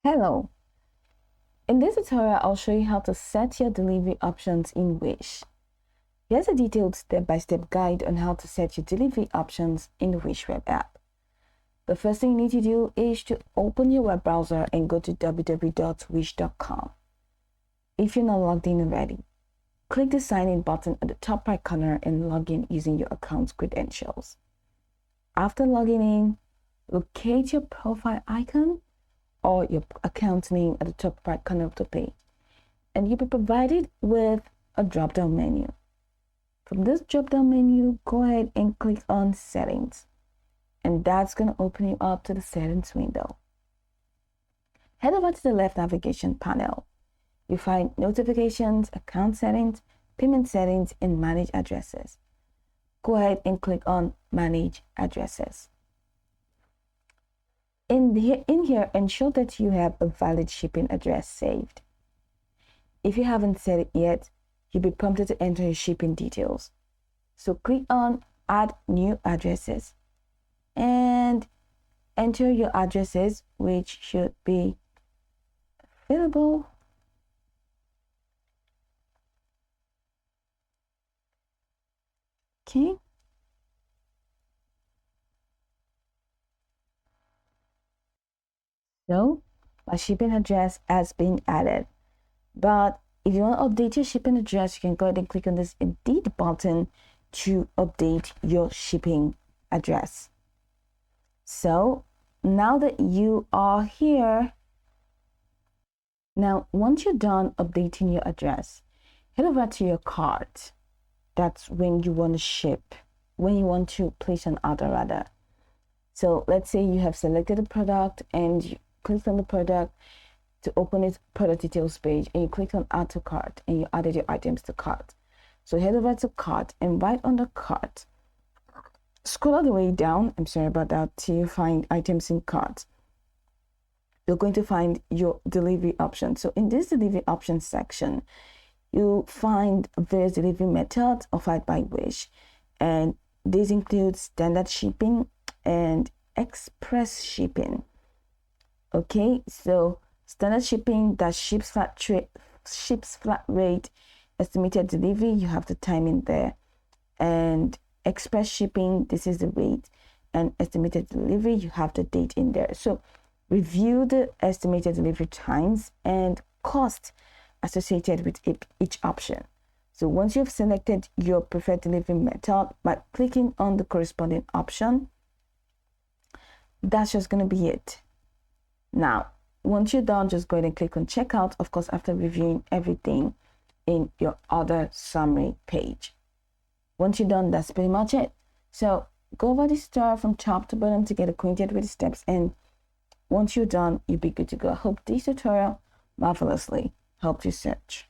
Hello. In this tutorial, I'll show you how to set your delivery options in Wish. Here's a detailed step-by-step guide on how to set your delivery options in the Wish web app. The first thing you need to do is to open your web browser and go to www.wish.com. If you're not logged in already, click the sign in button at the top right corner and log in using your account's credentials. After logging in, locate your profile icon or your account name at the top right corner of the page, and you'll be provided with a drop-down menu. From this drop-down menu, go ahead and click on Settings, and that's going to open you up to the Settings window. Head over to the left navigation panel. You find Notifications, Account Settings, Payment Settings, and Manage Addresses. Go ahead and click on Manage Addresses. In here, ensure that you have a valid shipping address saved. If you haven't set it yet, you'll be prompted to enter your shipping details. So click on Add New Addresses and enter your addresses, which should be available. Okay. So my shipping address has been added, but if you want to update your shipping address, you can go ahead and click on this Edit button to update your shipping address. So now that you are here, now once you're done updating your address, head over to your cart. That's when you want to ship, when you want to place an order rather. So let's say you have selected a product and you click on the product to open its product details page, and you click on Add to Cart and you added your items to cart. So head over to Cart, and right under Cart, scroll all the way down, I'm sorry about that, till you find Items in Cart. You're going to find your delivery option. So in this delivery options section, you'll find various delivery methods offered by Wish, and these include standard shipping and express shipping. Okay, so standard shipping, that ships flat rate, estimated delivery, you have the time in there. And express shipping, this is the rate, and estimated delivery, you have the date in there. So review the estimated delivery times and cost associated with each option. So once you've selected your preferred delivery method by clicking on the corresponding option, that's just going to be it. Now, once you're done, just go ahead and click on checkout, of course, after reviewing everything in your order summary page. Once you're done, that's pretty much it. So go over the store from top to bottom to get acquainted with the steps, and once you're done, you'll be good to go. I hope this tutorial marvelously helped you search.